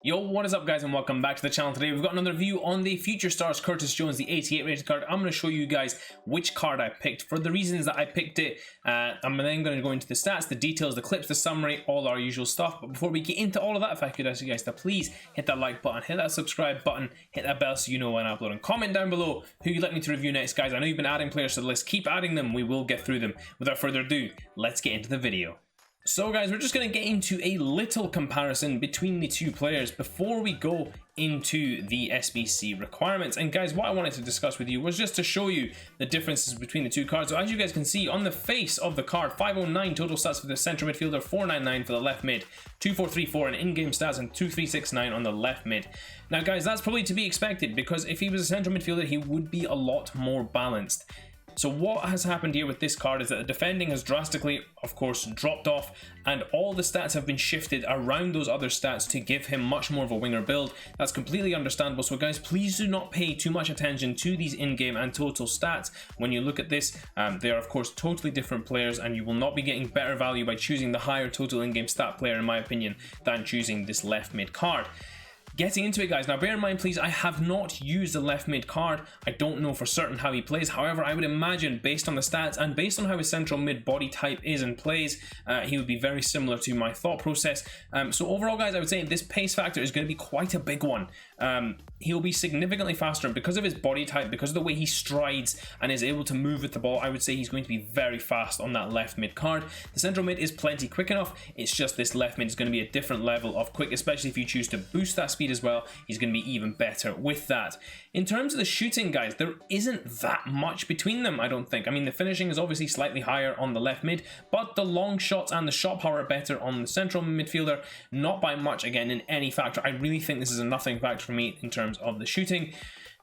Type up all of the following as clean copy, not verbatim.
Yo, what is up guys, and welcome back to the channel. Today we've got another review on the Future Stars Curtis Jones, the 88 rated card. I'm going to show you guys which card I picked for the reasons that I picked it. I'm then going to go into the stats, the details, the clips, the summary, all our usual stuff. But before we get into all of that, if I could ask you guys to please hit that like button, hit that subscribe button, hit that bell so you know when I upload, and comment down below who you'd like me to review next, guys. I know you've been adding players to the list. Keep adding them. We will get through them. Without further ado, let's get into the video. So guys, we're just going to get into a little comparison between the two players before we go into the SBC requirements. And guys, what I wanted to discuss with you was just to show you the differences between the two cards. So as you guys can see on the face of the card, 509 total stats for the central midfielder, 499 for the left mid, 2434 in in-game stats, and 2369 on the left mid. Now guys, that's probably to be expected because if he was a central midfielder, he would be a lot more balanced. So what has happened here with this card is that the defending has drastically, of course, dropped off, and all the stats have been shifted around those other stats to give him much more of a winger build. That's completely understandable. So guys, please do not pay too much attention to these in-game and total stats when you look at this. They are, of course, totally different players, and you will not be getting better value by choosing the higher total in-game stat player, in my opinion, than choosing this left mid card. Getting into it, guys, now bear in mind please, I have not used the left mid card. I don't know for certain how he plays. However, I would imagine based on the stats and based on how his central mid body type is and plays, he would be very similar to my thought process. So overall guys, I would say this pace factor is going to be quite a big one. He'll be significantly faster, and because of his body type, because of the way he strides and is able to move with the ball, I would say he's going to be very fast on that left mid card. The central mid is plenty quick enough. It's just this left mid is going to be a different level of quick, especially if you choose to boost that speed as well. He's going to be even better with that. In terms of the shooting, guys, there isn't that much between them, I don't think. I mean, the finishing is obviously slightly higher on the left mid, but the long shots and the shot power are better on the central midfielder, not by much, again, in any factor. I really think this is a nothing factor for me in terms of the shooting.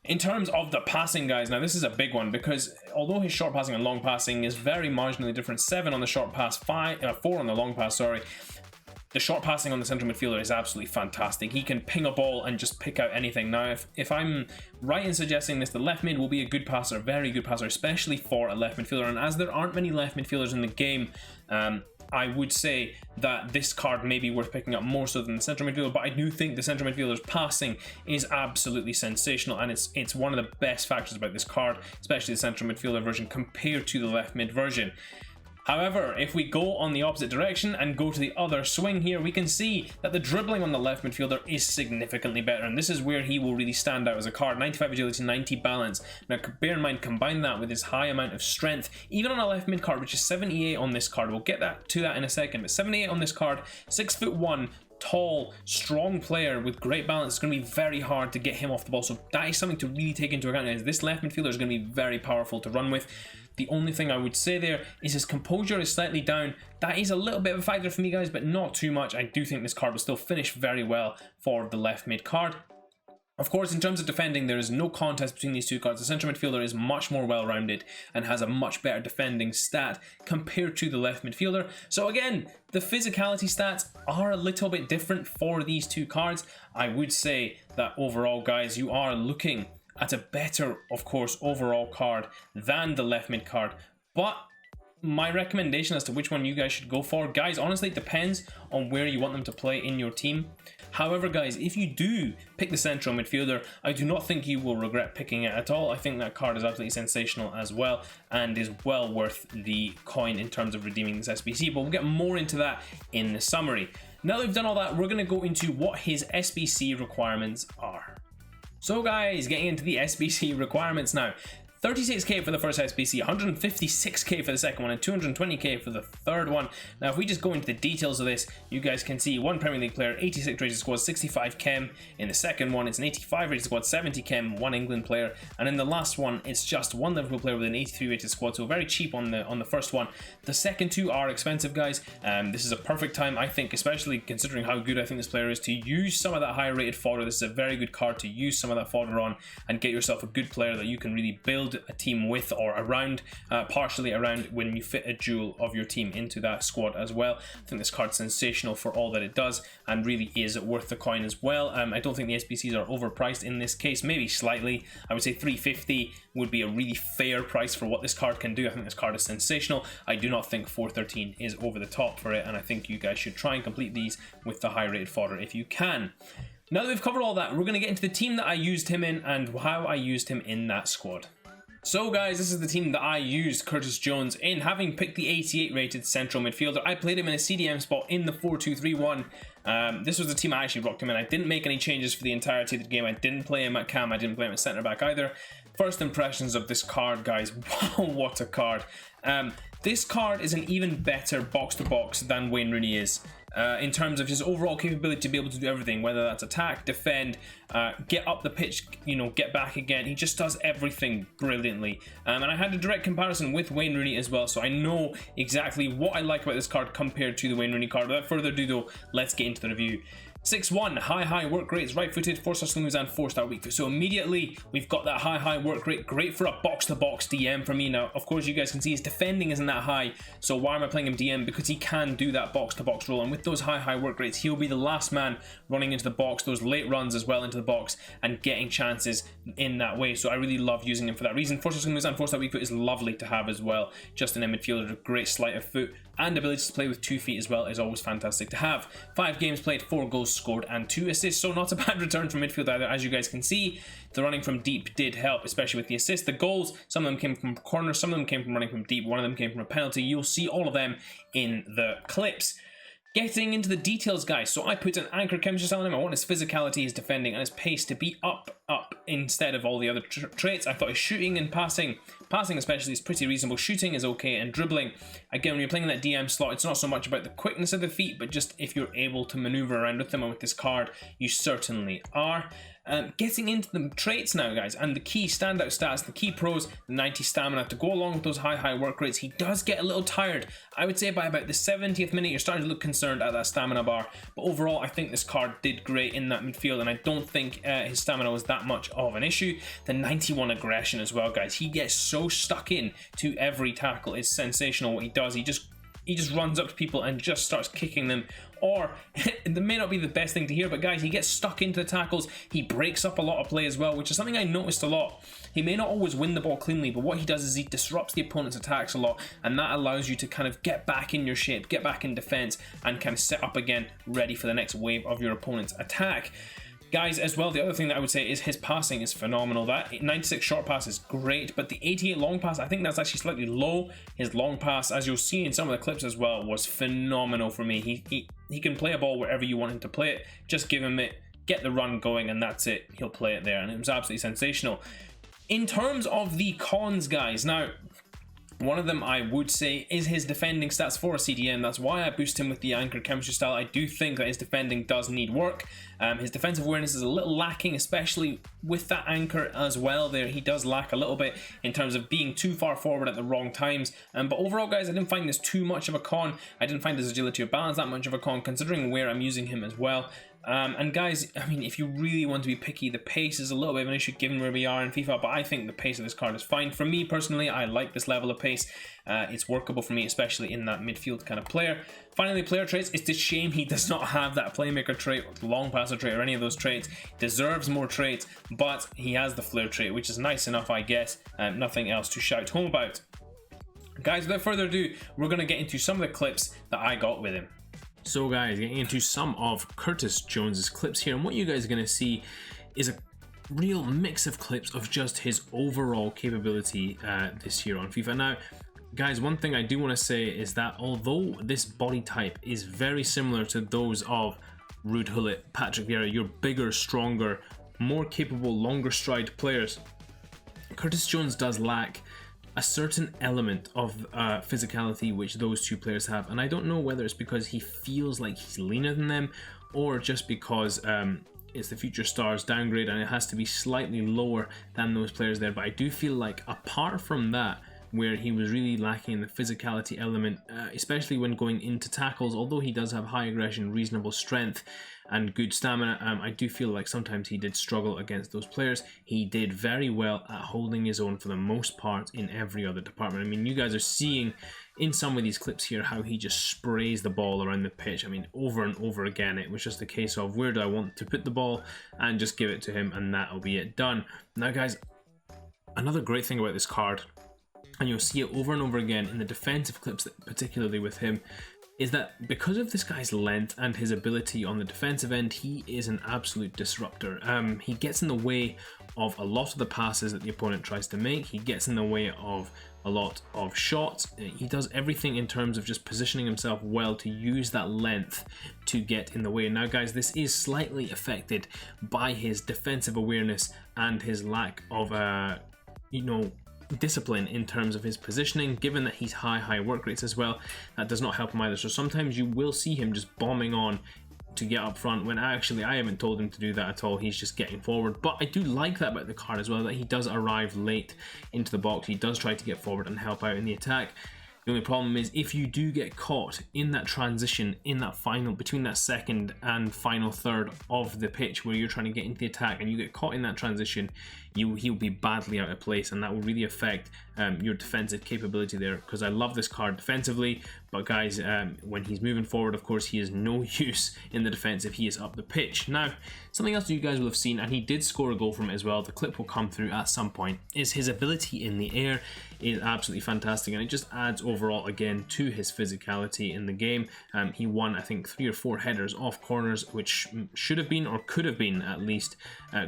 In terms of the passing, guys, now this is a big one because although his short passing and long passing is very marginally different, 7 on the short pass, 4 on the long pass, sorry. The short passing on the central midfielder is absolutely fantastic. He can ping a ball and just pick out anything. Now, if I'm right in suggesting this, the left mid will be a good passer, very good passer, especially for a left midfielder. And as there aren't many left midfielders in the game, I would say that this card may be worth picking up more so than the central midfielder, but I do think the central midfielder's passing is absolutely sensational, and it's one of the best factors about this card, especially the central midfielder version compared to the left mid version. However, if we go on the opposite direction and go to the other swing here, we can see that the dribbling on the left midfielder is significantly better, and this is where he will really stand out as a card. 95 agility, 90 balance. Now bear in mind, combine that with his high amount of strength, even on a left mid card, which is 78 on this card. We'll get to that in a second, but 78 on this card, 6'1", tall, strong player with great balance. It's going to be very hard to get him off the ball, so that is something to really take into account. Is this left midfielder is going to be very powerful to run with. The only thing I would say there is his composure is slightly down. That is a little bit of a factor for me, guys, but not too much. I do think this card will still finish very well for the left mid card. Of course, in terms of defending, there is no contest between these two cards. The central midfielder is much more well-rounded and has a much better defending stat compared to the left midfielder. So again, the physicality stats are a little bit different for these two cards. I would say that overall, guys, you are looking at a better, of course, overall card than the left mid card. But my recommendation as to which one you guys should go for, guys, honestly, it depends on where you want them to play in your team. However, guys, if you do pick the central midfielder, I do not think you will regret picking it at all. I think that card is absolutely sensational as well and is well worth the coin in terms of redeeming this SBC, but we'll get more into that in the summary. Now that we've done all that, we're going to go into what his SBC requirements are. So guys, getting into the SBC requirements now. 36k for the first SBC, 156k for the second one, and 220k for the third one. Now, if we just go into the details of this, you guys can see one Premier League player, 86 rated squad, 65 chem. In the second one, it's an 85 rated squad, 70 chem, one England player. And in the last one, it's just one Liverpool player with an 83 rated squad, so very cheap on the first one. The second two are expensive, guys. This is a perfect time, I think, especially considering how good I think this player is, to use some of that higher rated fodder. This is a very good card to use some of that fodder on and get yourself a good player that you can really build a team with or around, partially around, when you fit a duel of your team into that squad as well. I think this card's sensational for all that it does and really is worth the coin as well. I don't think the SBCs are overpriced in this case, maybe slightly. I would say 350 would be a really fair price for what this card can do. I think this card is sensational. I do not think 413 is over the top for it, and I think you guys should try and complete these with the high rated fodder if you can. Now that we've covered all that, we're going to get into the team that I used him in and how I used him in that squad. So guys, this is the team that I used Curtis Jones in, having picked the 88 rated central midfielder. I played him in a CDM spot in the 4-2-3-1. This was the team I actually rocked him in. I didn't make any changes for the entirety of the game. I didn't play him at cam, I didn't play him at centre back either. First impressions of this card, guys. Wow, what a card. This card is an even better box-to-box than Wayne Rooney is. In terms of his overall capability to be able to do everything, whether that's attack, defend, get up the pitch, you know, get back again. He just does everything brilliantly. And I had a direct comparison with Wayne Rooney as well, so I know exactly what I like about this card compared to the Wayne Rooney card. Without further ado though, let's get into the review. 6-1, high work rates, right-footed, 4-star swing moves, and 4-star weak foot. So immediately we've got that high work rate, great for a box-to-box DM for me. Now, of course, you guys can see his defending isn't that high, so why am I playing him DM? Because he can do that box-to-box role, and with those high work rates, he'll be the last man running into the box, those late runs as well into the box, and getting chances in that way. So I really love using him for that reason. 4-star swing moves and 4-star weak foot is lovely to have as well. Just in a midfielder, a great sleight of foot, and ability to play with 2 feet as well is always fantastic to have. 5 games played, 4 goals scored, and 2 assists, so not a bad return from midfield either. As you guys can see, the running from deep did help, especially with the assists. The goals, some of them came from corners, some of them came from running from deep, one of them came from a penalty. You'll see all of them in the clips. Getting into the details, guys, so I put an anchor chemistry style on him. I want his physicality, his defending, and his pace to be up instead of all the other traits. I thought his shooting and passing especially is pretty reasonable. Shooting is okay, and dribbling, again, when you're playing in that DM slot, it's not so much about the quickness of the feet, but just if you're able to maneuver around with them, and with this card, you certainly are. Getting into the traits now, guys, and the key standout stats, the key pros, the 90 stamina to go along with those high work rates. He does get a little tired. I would say by about the 70th minute, you're starting to look concerned at that stamina bar. But overall, I think this card did great in that midfield, and I don't think his stamina was that much of an issue. The 91 aggression as well, guys. He gets so stuck in to every tackle. It's sensational what he does. He just runs up to people and just starts kicking them. Or, it may not be the best thing to hear, but guys, he gets stuck into the tackles. He breaks up a lot of play as well, which is something I noticed a lot. He may not always win the ball cleanly, but what he does is he disrupts the opponent's attacks a lot, and that allows you to kind of get back in your shape, get back in defense, and kind of set up again, ready for the next wave of your opponent's attack. Guys, as well, the other thing that I would say is his passing is phenomenal. That 96 short pass is great, but the 88 long pass, I think that's actually slightly low. His long pass, as you'll see in some of the clips as well, was phenomenal for me. He can play a ball wherever you want him to play it. Just give him it, get the run going, and that's it. He'll play it there, and it was absolutely sensational. In terms of the cons, guys, now, one of them I would say is his defending stats for a CDM. That's why I boost him with the anchor chemistry style. I do think that his defending does need work. His defensive awareness is a little lacking, especially with that anchor as well there. He does lack a little bit in terms of being too far forward at the wrong times. But overall, guys, I didn't find this too much of a con. I didn't find his agility or balance that much of a con, considering where I'm using him as well. And guys, I mean, if you really want to be picky, the pace is a little bit of an issue given where we are in FIFA, but I think the pace of this card is fine. For me personally, I like this level of pace. It's workable for me, especially in that midfield kind of player. Finally, player traits. It's a shame he does not have that playmaker trait, or long passer trait, or any of those traits. Deserves more traits, but he has the flair trait, which is nice enough, I guess. Nothing else to shout home about. Guys, without further ado, we're going to get into some of the clips that I got with him. So guys, getting into some of Curtis Jones's clips here, and what you guys are going to see is a real mix of clips of just his overall capability this year on FIFA. Now, guys, one thing I do want to say is that although this body type is very similar to those of Ruud Gullit, Patrick Vieira, your bigger, stronger, more capable, longer stride players, Curtis Jones does lack a certain element of physicality which those two players have, and I don't know whether it's because he feels like he's leaner than them, or just because it's the Future Stars downgrade and it has to be slightly lower than those players there. But I do feel like apart from that, where he was really lacking in the physicality element, especially when going into tackles, although he does have high aggression, reasonable strength, and good stamina, I do feel like sometimes he did struggle against those players. He did very well at holding his own for the most part in every other department. I mean, you guys are seeing in some of these clips here how he just sprays the ball around the pitch. I mean, over and over again, it was just a case of where do I want to put the ball and just give it to him, and that'll be it done. Now guys, another great thing about this card, and you'll see it over and over again in the defensive clips, particularly with him, is that because of this guy's length and his ability on the defensive end, he is an absolute disruptor. He gets in the way of a lot of the passes that the opponent tries to make. He gets in the way of a lot of shots. He does everything in terms of just positioning himself well to use that length to get in the way. Now guys, this is slightly affected by his defensive awareness and his lack of discipline in terms of his positioning, given that he's high work rates as well. That does not help him either. So sometimes you will see him just bombing on to get up front when actually I haven't told him to do that at all. He's just getting forward. But I do like that about the card as well, that he does arrive late into the box. He does try to get forward and help out in the attack. The only problem is if you do get caught in that transition, in that final, between that second and final third of the pitch where you're trying to get into the attack and you get caught in that transition, he'll be badly out of place, and that will really affect your defensive capability there. Because I love this card defensively, but guys, when he's moving forward, of course, he is no use in the defense if he is up the pitch. Now, something else you guys will have seen, and he did score a goal from it as well, the clip will come through at some point, is his ability in the air is absolutely fantastic, and it just adds overall again to his physicality in the game. He won, I think, 3 or 4 headers off corners, which should have been or could have been at least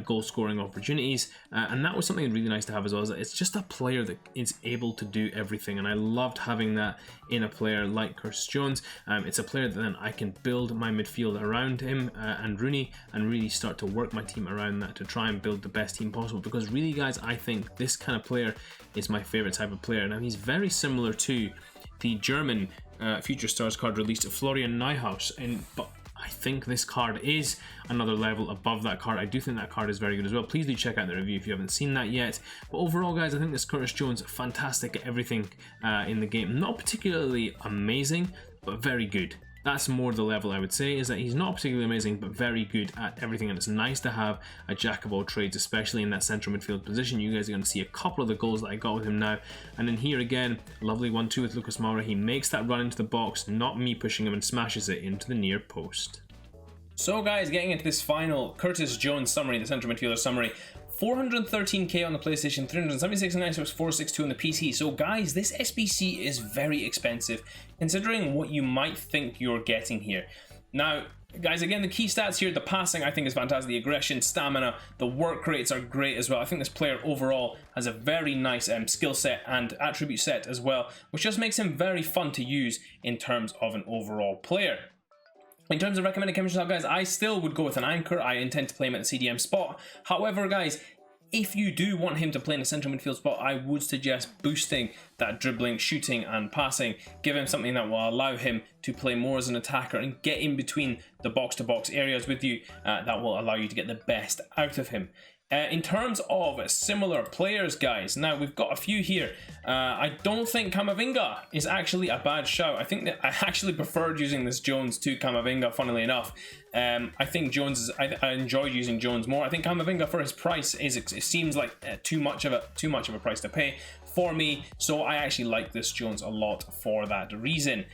goal scoring opportunities, and that was something really nice to have as well. Is that it's just a player that is able to do everything, and I loved having that in a player like Curtis Jones. It's a player that then I can build my midfield around him and Rooney, and really start to work my team around that to try and build the best team possible. Because really guys, I think this kind of player is my favorite type of player. Now he's very similar to the German Future Stars card released at Florian Neuhaus, but I think this card is another level above that card. I do think that card is very good as well. Please do check out the review if you haven't seen that yet. But overall guys, I think this Curtis Jones, fantastic at everything in the game. Not particularly amazing, but very good. That's more the level I would say, is that he's not particularly amazing, but very good at everything. And it's nice to have a jack of all trades, especially in that central midfield position. You guys are going to see a couple of the goals that I got with him now. And then here again, lovely 1-2 with Lucas Moura. He makes that run into the box, not me pushing him, and smashes it into the near post. So guys, getting into this final Curtis Jones summary, the central midfielder summary. 413k on the PlayStation, 376 on Xbox, 462 on the PC. So guys, this SBC is very expensive considering what you might think you're getting here. Now guys, again, the key stats here, the passing I think is fantastic, the aggression, stamina, the work rates are great as well. I think this player overall has a very nice skill set and attribute set as well, which just makes him very fun to use in terms of an overall player. In terms of recommended chemistry style, guys, I still would go with an anchor. I intend to play him at the CDM spot. However, guys, if you do want him to play in a central midfield spot, I would suggest boosting that dribbling, shooting and passing. Give him something that will allow him to play more as an attacker and get in between the box-to-box areas with you. That will allow you to get the best out of him. In terms of similar players, guys, now we've got a few here. I don't think Camavinga is actually a bad shout. I think that I actually preferred using this Jones to Camavinga, funnily enough. I think Jones I enjoy using Jones more. I think Camavinga for his price it seems like too much of a price to pay for me. So I actually like this Jones a lot for that reason.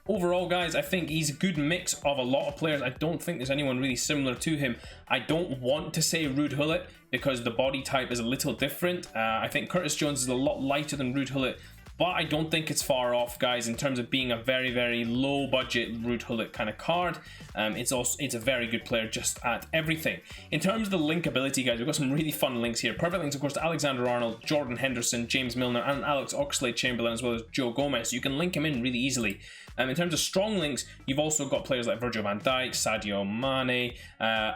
Overall, guys, I think he's a good mix of a lot of players. I don't think there's anyone really similar to him. I don't want to say Ruud Gullit because the body type is a little different. I think Curtis Jones is a lot lighter than Ruud Gullit, but I don't think it's far off, guys, in terms of being a very, very low budget Ruud Gullit kind of card. It's a very good player just at everything. In terms of the link ability, guys, we've got some really fun links here. Perfect links, of course, to Alexander-Arnold, Jordan Henderson, James Milner, and Alex Oxlade-Chamberlain, as well as Joe Gomez. You can link him in really easily. In terms of strong links, you've also got players like Virgil van Dijk, Sadio Mane,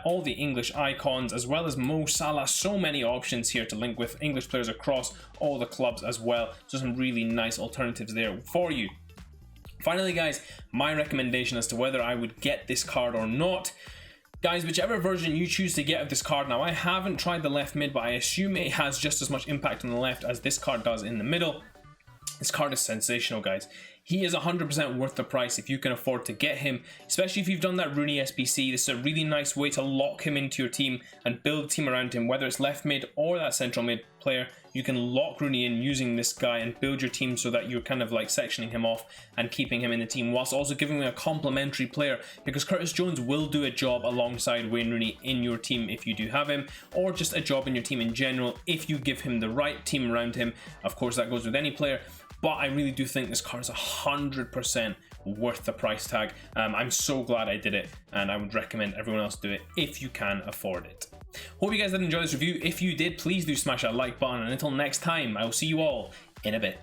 all the English icons, as well as Mo Salah. So many options here to link with English players across all the clubs as well. So some really nice alternatives there for you. Finally, guys, my recommendation as to whether I would get this card or not. Guys, whichever version you choose to get of this card. Now, I haven't tried the left mid, but I assume it has just as much impact on the left as this card does in the middle. This card is sensational, guys. He is 100% worth the price if you can afford to get him, especially if you've done that Rooney SBC. This is a really nice way to lock him into your team and build a team around him, whether it's left mid or that central mid player. You can lock Rooney in using this guy and build your team so that you're kind of like sectioning him off and keeping him in the team, whilst also giving him a complementary player, because Curtis Jones will do a job alongside Wayne Rooney in your team if you do have him, or just a job in your team in general if you give him the right team around him. Of course, that goes with any player. But I really do think this card is 100% worth the price tag. I'm so glad I did it, and I would recommend everyone else do it if you can afford it. Hope you guys did enjoy this review. If you did, please do smash that like button, and until next time, I will see you all in a bit.